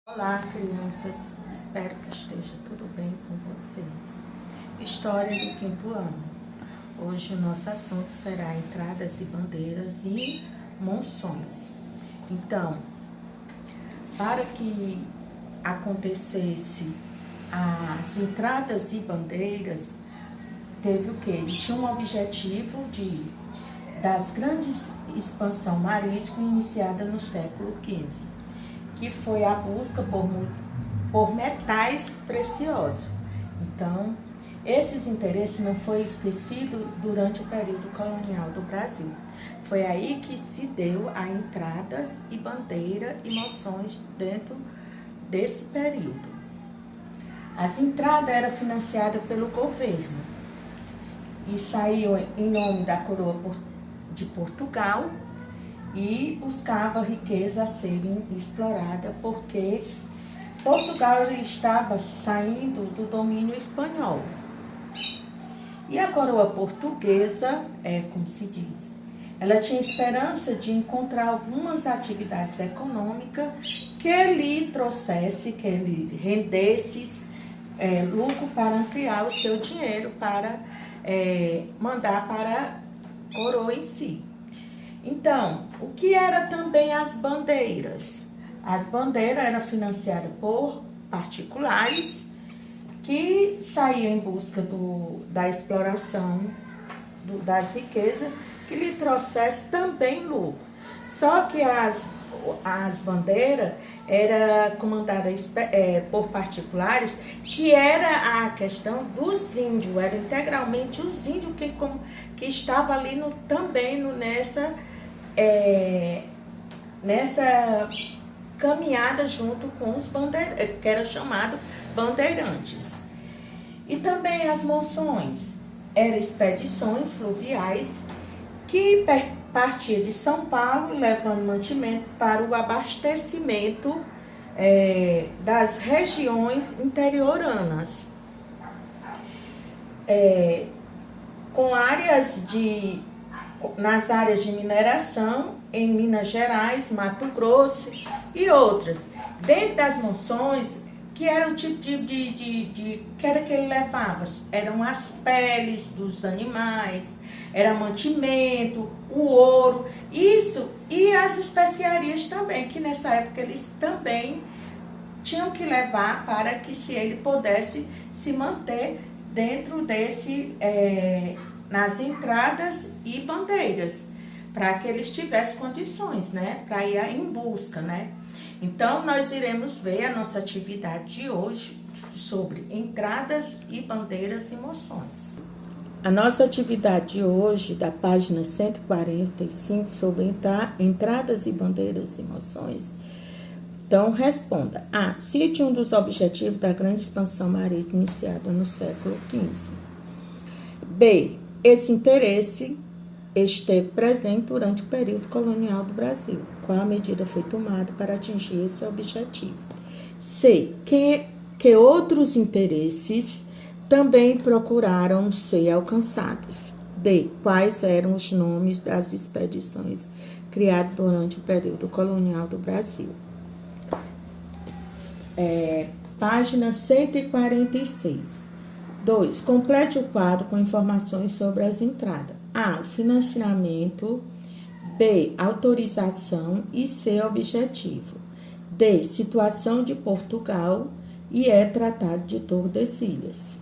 Olá, crianças. Espero que esteja tudo bem com vocês. História do quinto ano. Hoje o nosso assunto será entradas e bandeiras e monções. Então, para que acontecesse as entradas e bandeiras, teve o quê? Ele tinha um objetivo das grandes expansão marítima iniciada no século XV, que foi a busca por metais preciosos. Então, esses interesses não foi esquecido durante o período colonial do Brasil. Foi aí que se deu a entradas e bandeira e moções dentro desse período. As entradas eram financiadas pelo governo e saíam em nome da coroa de Portugal e buscava riqueza a serem explorada, porque Portugal estava saindo do domínio espanhol. E a coroa portuguesa, como se diz, ela tinha esperança de encontrar algumas atividades econômicas que lhe trouxesse, que lhe rendesse lucro para ampliar o seu dinheiro, para mandar para a coroa em si. Então, o que era também as bandeiras? As bandeiras eram financiadas por particulares que saíam em busca da exploração das riquezas, que lhe trouxesse também lucro. Só que as bandeiras eram comandadas por particulares, que era a questão dos índios, era integralmente os índios que estavam ali também nessa caminhada junto com os bandeirantes, que era chamado bandeirantes. E também as monções, eram expedições fluviais que partia de São Paulo, levando mantimento para o abastecimento das regiões interioranas, nas áreas de mineração, em Minas Gerais, Mato Grosso e outras. Dentro das monções, que era o tipo que era que ele levava? Eram as peles dos animais, era mantimento, o ouro, isso, e as especiarias também, que nessa época eles também tinham que levar para que ele pudesse se manter dentro nas entradas e bandeiras, para que eles tivessem condições, né, para ir em busca, né. Então, nós iremos ver a nossa atividade de hoje sobre entradas e bandeiras e moções. A nossa atividade de hoje, da página 145, sobre entradas e bandeiras e moções. Então, responda. A. Cite um dos objetivos da grande expansão marítima iniciada no século XV. B. Esse interesse esteve presente durante o período colonial do Brasil. Qual a medida foi tomada para atingir esse objetivo? C. Que outros interesses também procuraram ser alcançados? D. Quais eram os nomes das expedições criadas durante o período colonial do Brasil? Página 146. 2. Complete o quadro com informações sobre as entradas. A. Financiamento. B. Autorização. E C. Objetivo. D. Situação de Portugal. E E. Tratado de Tordesilhas.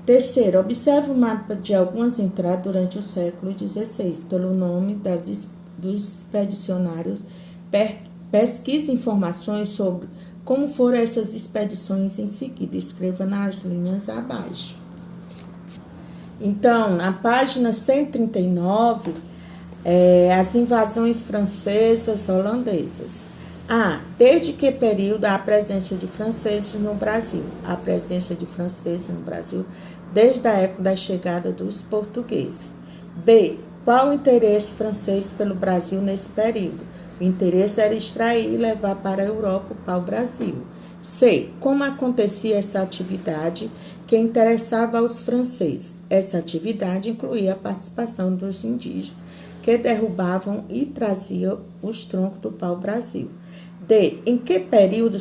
Terceiro, observe o mapa de algumas entradas durante o século XVI, pelo nome dos expedicionários. Pesquise informações sobre como foram essas expedições em seguida. Escreva nas linhas abaixo. Então, na página 139, as invasões francesas, holandesas. A. Desde que período há a presença de franceses no Brasil? A presença de franceses no Brasil desde a época da chegada dos portugueses. B. Qual o interesse francês pelo Brasil nesse período? O interesse era extrair e levar para a Europa, para o Brasil. C. Como acontecia essa atividade que interessava aos franceses? Essa atividade incluía a participação dos indígenas que derrubavam e traziam os troncos do pau-brasil. D. Em que período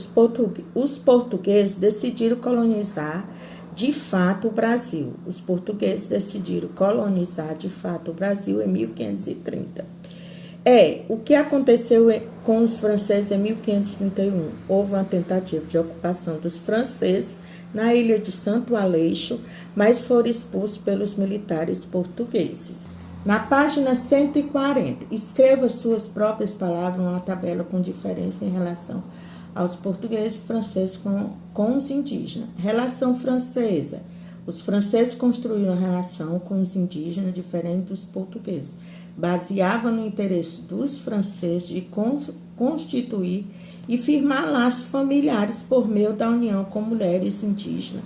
os portugueses decidiram colonizar de fato o Brasil? Os portugueses decidiram colonizar de fato o Brasil em 1530. O que aconteceu com os franceses em 1531? Houve uma tentativa de ocupação dos franceses na ilha de Santo Aleixo, mas foram expulsos pelos militares portugueses. Na página 140, escreva suas próprias palavras numa tabela com diferença em relação aos portugueses e franceses com os indígenas. Relação francesa. Os franceses construíram uma relação com os indígenas diferente dos portugueses. Baseava no interesse dos franceses de constituir e firmar laços familiares por meio da união com mulheres indígenas,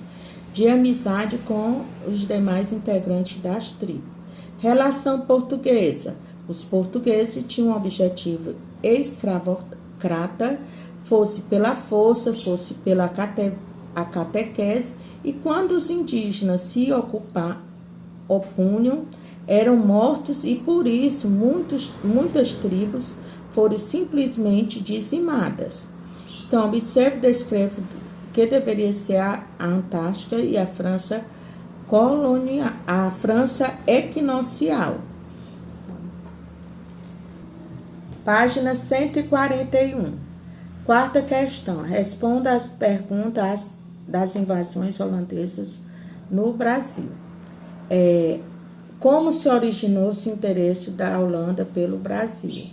de amizade com os demais integrantes das tribos. Relação portuguesa. Os portugueses tinham um objetivo escravocrata, fosse pela força, fosse pela catequese, e quando os indígenas se opunham, eram mortos, e por isso muitas tribos foram simplesmente dizimadas. Então, observe e descreva o que deveria ser a Antártica e a França colonial, a França equinocial. Página 141. Quarta questão. Responda às perguntas das invasões holandesas no Brasil. Como se originou-se o interesse da Holanda pelo Brasil?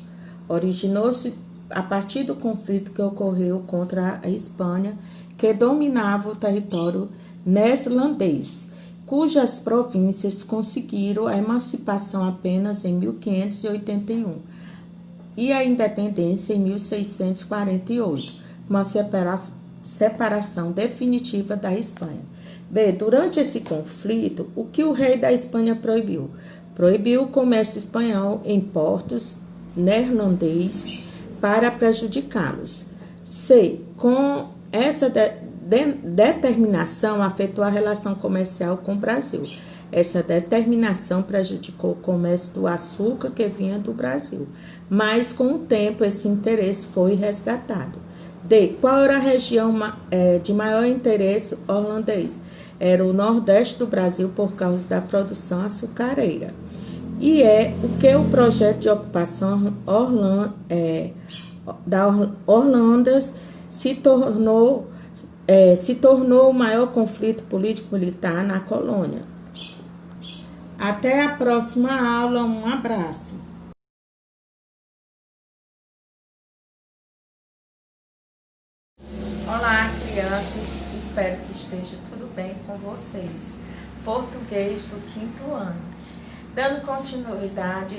Originou-se a partir do conflito que ocorreu contra a Espanha, que dominava o território neerlandês, cujas províncias conseguiram a emancipação apenas em 1581 e a independência em 1648, uma separação definitiva da Espanha. B. Durante esse conflito, o que o rei da Espanha proibiu? Proibiu o comércio espanhol em portos neerlandês para prejudicá-los. C. Com essa determinação afetou a relação comercial com o Brasil. Essa determinação prejudicou o comércio do açúcar que vinha do Brasil, mas com o tempo esse interesse foi resgatado. D. Qual era a região de maior interesse holandês? Era o nordeste do Brasil por causa da produção açucareira. E o que o projeto de ocupação da Holanda se tornou o maior conflito político-militar na colônia. Até a próxima aula, um abraço. Olá, crianças, espero que esteja tudo bem com vocês. Português do 5º ano. Dando continuidade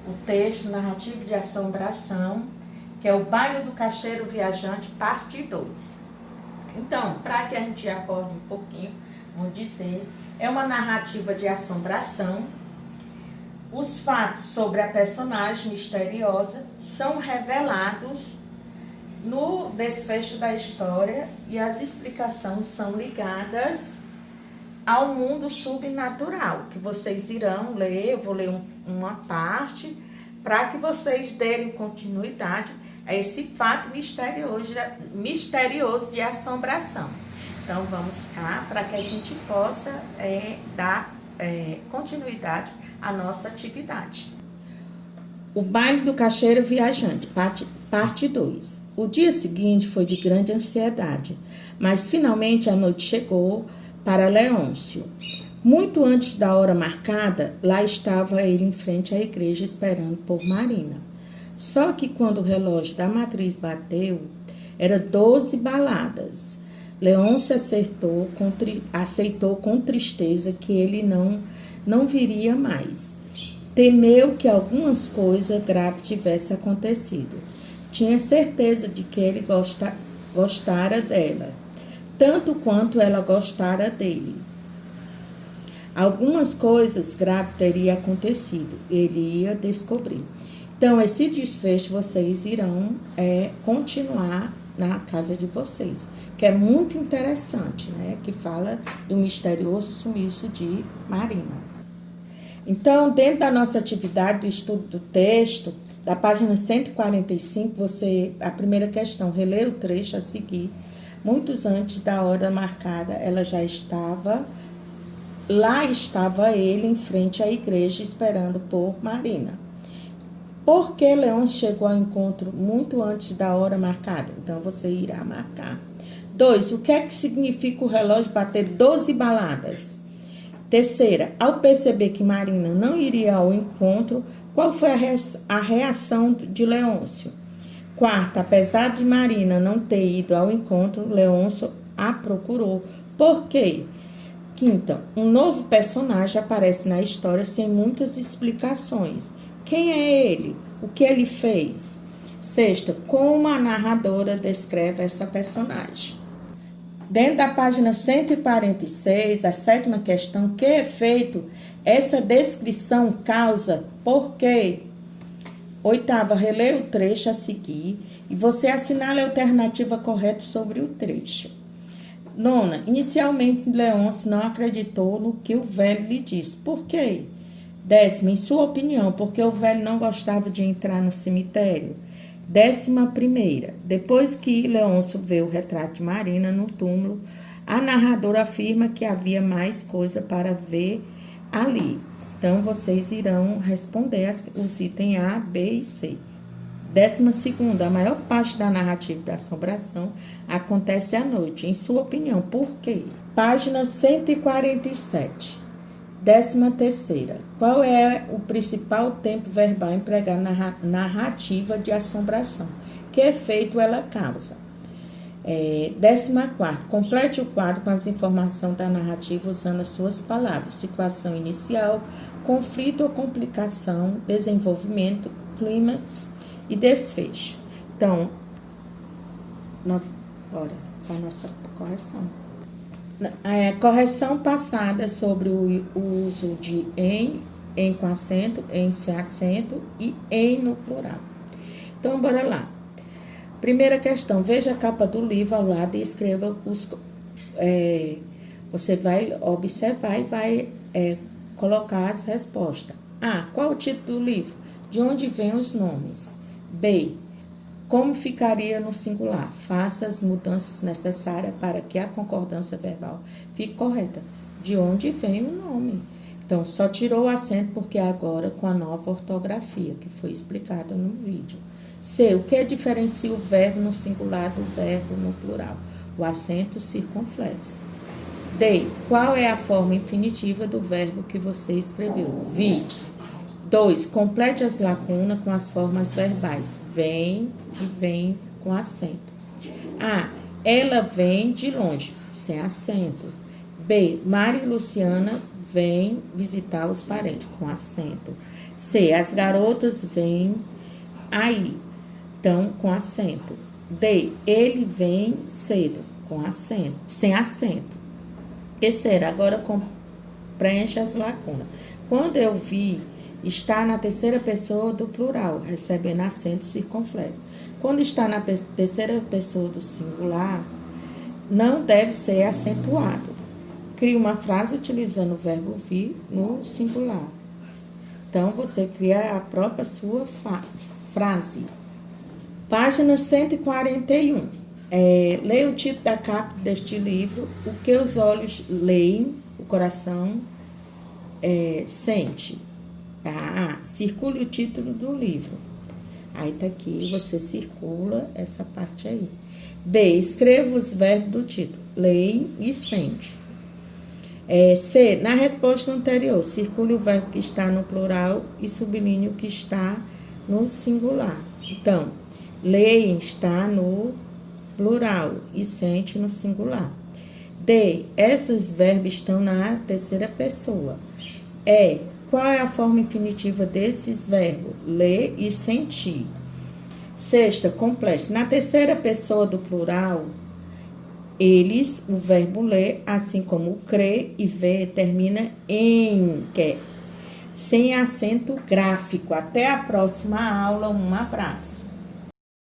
o texto narrativo de assombração, que é o Baile do Caixeiro Viajante, parte 2. Então, para que a gente acorde um pouquinho, vou dizer, é uma narrativa de assombração. Os fatos sobre a personagem misteriosa são revelados no desfecho da história e as explicações são ligadas ao mundo subnatural, que vocês irão ler. Eu vou ler uma parte para que vocês derem continuidade a esse fato misterioso de assombração. Então, vamos cá para que a gente possa dar continuidade à nossa atividade. O Baile do Caixeiro Viajante, parte 2. O dia seguinte foi de grande ansiedade, mas finalmente a noite chegou para Leôncio. Muito antes da hora marcada, lá estava ele em frente à igreja esperando por Marina. Só que quando o relógio da matriz bateu, era 12 baladas. Leôncio aceitou com tristeza que ele não viria mais. Temeu que algumas coisas graves tivessem acontecido. Tinha certeza de que ele gostara dela, tanto quanto ela gostara dele. Algumas coisas graves teriam acontecido, ele ia descobrir. Então, esse desfecho vocês irão continuar na casa de vocês, que é muito interessante, né? Que fala do misterioso sumiço de Marina. Então, dentro da nossa atividade do estudo do texto, Da página 145, a primeira questão, relê o trecho a seguir. Muitos antes da hora marcada, lá estava ele em frente à igreja esperando por Marina. Por que Leôncio chegou ao encontro muito antes da hora marcada? Então, você irá marcar. 2. O que é que significa o relógio bater 12 baladas? Terceira, ao perceber que Marina não iria ao encontro, qual foi a reação de Leôncio? Quarta, apesar de Marina não ter ido ao encontro, Leôncio a procurou. Por quê? Quinta, um novo personagem aparece na história sem muitas explicações. Quem é ele? O que ele fez? Sexta, como a narradora descreve essa personagem? Dentro da página 146, a sétima questão, que efeito essa descrição causa? Por quê? Oitava, releia o trecho a seguir e você assinale a alternativa correta sobre o trecho. Nona, inicialmente Leôncio não acreditou no que o velho lhe disse. Por quê? Décima, em sua opinião, porque o velho não gostava de entrar no cemitério. 11ª, depois que Leôncio vê o retrato de Marina no túmulo, a narradora afirma que havia mais coisa para ver ali. Então, vocês irão responder os itens A, B e C. 12ª, a maior parte da narrativa da assombração acontece à noite. Em sua opinião, por quê? Página 147. 13ª, qual é o principal tempo verbal empregado na narrativa de assombração? Que efeito ela causa? 14ª, complete o quadro com as informações da narrativa usando as suas palavras. Situação inicial, conflito ou complicação, desenvolvimento, clímax e desfecho. Então, bora para a nossa correção. Correção passada sobre o uso de em com acento, em sem acento e em no plural. Então, bora lá. Primeira questão, veja a capa do livro ao lado e escreva você vai observar e vai colocar as respostas. A, qual o título do livro? De onde vêm os nomes? B, como ficaria no singular? Faça as mudanças necessárias para que a concordância verbal fique correta. De onde vem o nome? Então, só tirou o acento porque agora com a nova ortografia, que foi explicada no vídeo. C, o que diferencia o verbo no singular do verbo no plural? O acento circunflexo. D, qual é a forma infinitiva do verbo que você escreveu? Vi. 2, complete as lacunas com as formas verbais. Vem e vem com acento. A, ela vem de longe, sem acento. B, Mari e Luciana vêm visitar os parentes, com acento. C, as garotas vêm aí, então com acento. D, ele vem cedo, com acento, sem acento. Terceira, agora preenche as lacunas. Quando eu vi, está na terceira pessoa do plural, recebendo acento circunflexo. Quando está na terceira pessoa do singular, não deve ser acentuado. Cria uma frase utilizando o verbo vir no singular. Então, você cria a própria sua frase. Página 141. Leia o título da capa deste livro. O que os olhos leem, o coração sente. Tá? Circule o título do livro. Aí tá aqui, você circula essa parte aí. B, escreva os verbos do título. Leem e sente. C, na resposta anterior, circule o verbo que está no plural e sublinhe o que está no singular. Então, leem está no plural e sente no singular. D, esses verbos estão na terceira pessoa. E, qual é a forma infinitiva desses verbos? Ler e sentir. Sexta, complete. Na terceira pessoa do plural, eles, o verbo ler, assim como crer e ver, termina em que, sem acento gráfico. Até a próxima aula. Um abraço.